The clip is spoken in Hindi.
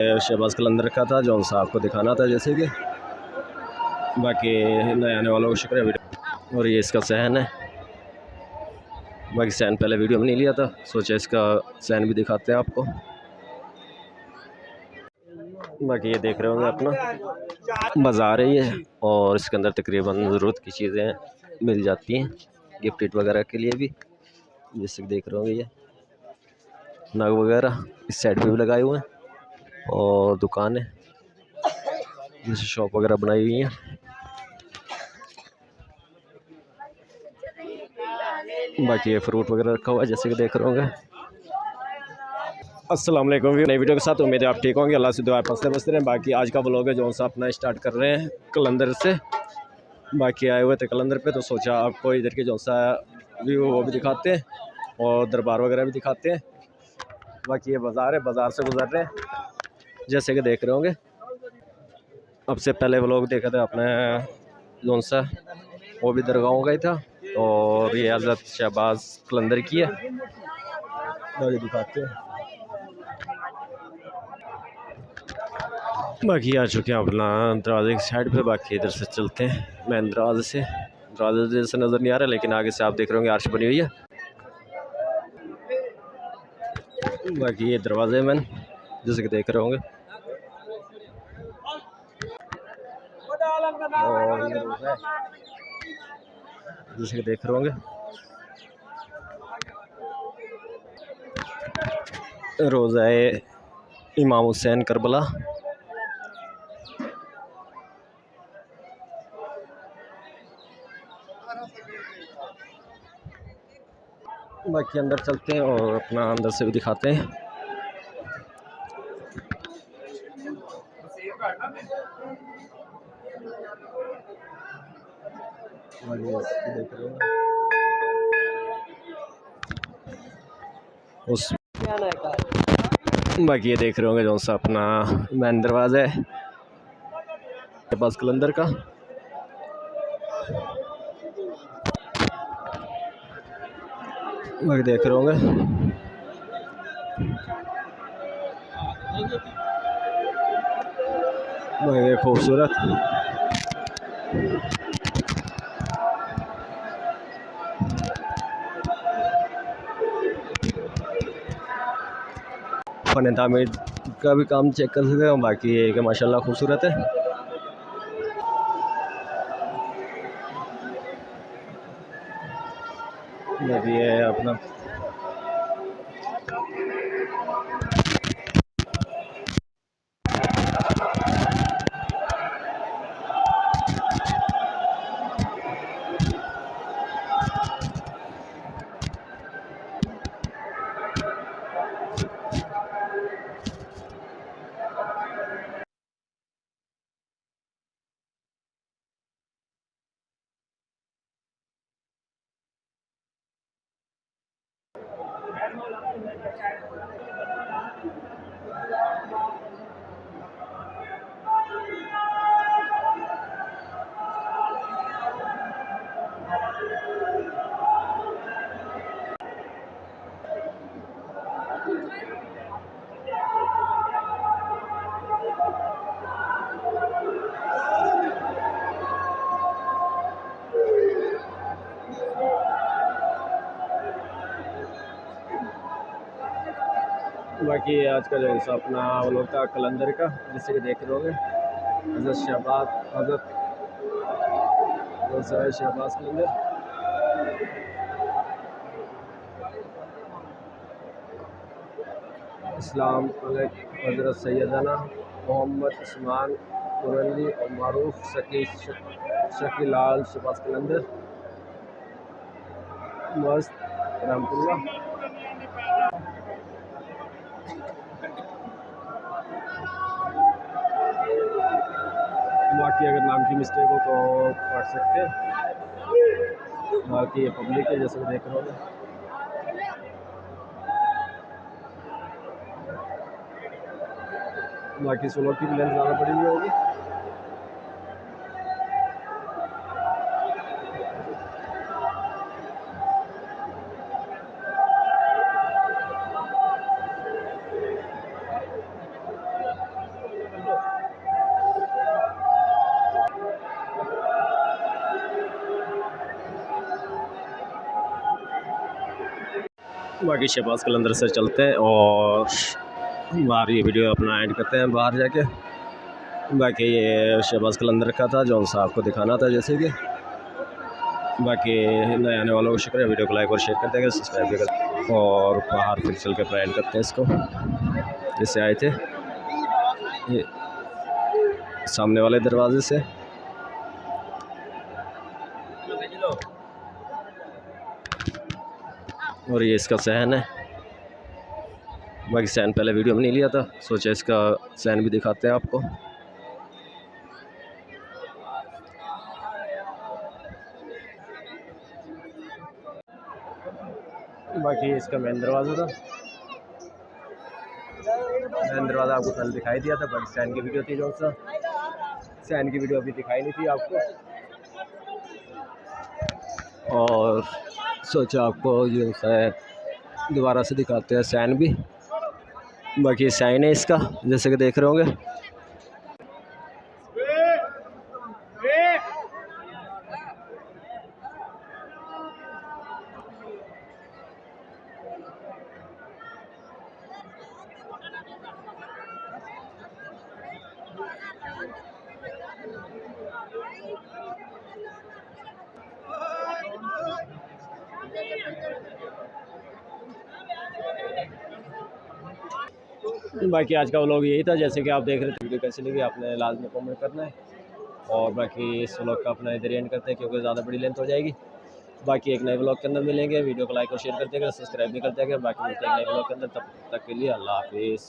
शहबाज कलंदर का था जो सा आपको दिखाना था, जैसे कि बाकी नए आने वालों को शुक्रिया वीडियो। और ये इसका सहन है, बाकी सहन पहले वीडियो में नहीं लिया था, सोचा इसका सहन भी दिखाते हैं आपको। बाकी ये देख रहे होंगे अपना बाज़ार है ये, और इसके अंदर तकरीबन ज़रूरत की चीज़ें मिल जाती हैं, गिफ्ट वगैरह के लिए भी। जैसे देख रहे होंगे ये नग वगैरह इस साइड पे भी लगाए हुए हैं, और दुकानें जैसे शॉप वगैरह बनाई हुई हैं। बाकी ये फ्रूट वगैरह रखा हुआ है, जैसे कि देख रहे होंगे। अस्सलाम वालेकुम, नई वीडियो के साथ उम्मीद है आप ठीक होंगे, अल्लाह से दुआ पसंद बसते रहें। बाकी आज का व्लॉग है जो सा अपना स्टार्ट कर रहे हैं कलंदर से। बाकी आए हुए थे कलंदर पे, तो सोचा आपको इधर के जो सा व्यू वो भी दिखाते हैं, और दरबार वगैरह भी दिखाते हैं। बाकी ये बाज़ार है, बाज़ार से गुजर रहे हैं, जैसे कि देख रहे होंगे। अब से पहले व्लॉग देखा था अपने जो सा, वो भी दरगाहों का ही था, और ये हज़रत शहबाज कलंदर की है, तो ये दिखाते हैं। बाकी आ चुके हैं अपना दरवाजे की साइड पे। बाकी इधर से चलते हैं मेन दरवाजे से। दरवाजे से नज़र नहीं आ रहा, लेकिन आगे से आप देख रहे होंगे आर्च बनी हुई है। बाकी ये दरवाजे मैन जैसे कि देख रहे होंगे, और ये रोज़ा है जैसे कि देख रहे होंगे। रोज़ा है इमाम हुसैन करबला। बाकी अंदर चलते हैं और अपना अंदर से भी दिखाते हैं। देख रहे हो उस बाकी ये देख रहे होंगे जो सा अपना मेन दरवाज़ा है बस कलंदर का। बाकी देख रहे होंगे बाकी खूबसूरत फन तामीर का भी काम चेक कर सकते हैं। बाकी ये कि माशाल्लाह खूबसूरत है। बाकी ये अपना बाकी आज का जो है अपना व्लॉग था कलंदर का, जैसे कि देख रहे होंगे हज़रत शहबाज कलंदर। इस्लाम हज़रत सैयदना मोहम्मद उस्मान कुरंदी और मारूफ शकी लाल शहबाज कलंदर मस्त रहमतुल्लाह। बाकी अगर नाम की मिस्टेक हो तो पढ़ सकते हैं। बाकी ये पब्लिक है जैसे देख रहे हो। बाकी सोलो की लेंथ ज़्यादा बड़ी हुई होगी। बाकी शहबाज कलंदर से चलते हैं और बाहर ये वीडियो अपना एंड करते हैं बाहर जाके। बाकी ये शहबाज कलंदर का था जो सा आपको दिखाना था जैसे कि। बाकी नए आने वालों को शुक्रिया, वीडियो को लाइक और शेयर करते हैं, सब्सक्राइब भी करते और बाहर फिर चल के अपना एंड करते हैं इसको। जैसे आए थे ये सामने वाले दरवाजे से, और ये इसका सहन है। बाकी सहन पहले वीडियो में नहीं लिया था, सोचा इसका सहन भी दिखाते हैं आपको। बाकी इसका मेन दरवाज़ा था, मेन दरवाज़ा आपको पहले दिखाई दिया था। बाकी सहन की वीडियो थी जो सा, सहन की वीडियो अभी दिखाई नहीं थी आपको, और सोचा आपको जो है दोबारा से दिखाते हैं सहन भी। बाकी साइन है इसका जैसे कि देख रहे होंगे। बाकी आज का व्लॉग यही था, जैसे कि आप देख रहे थे। वीडियो कैसी लगी आपने लाजमी कमेंट करना है, और बाकी इस व्लॉग का अपना इधर एंड करते हैं क्योंकि ज़्यादा बड़ी लेंथ हो जाएगी। बाकी एक नए व्लॉग के अंदर मिलेंगे, वीडियो को लाइक और शेयर करते हैं, सब्सक्राइब भी करते हैं। बाकी मिलते हैं नए व्लॉग के अंदर, तब तक के लिए अल्लाह हाफिज़।